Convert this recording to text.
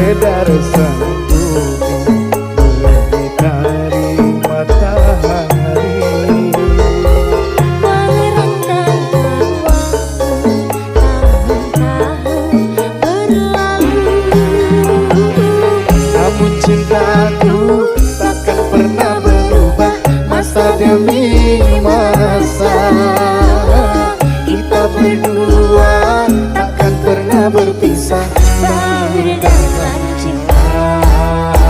beredar sang bumi mengitari matahari. Merenggang waktu tahun-tahun berlalu, Namun cintaku takkan pernah berubah masa demi masa. Kita berdua takkan pernah berpisah.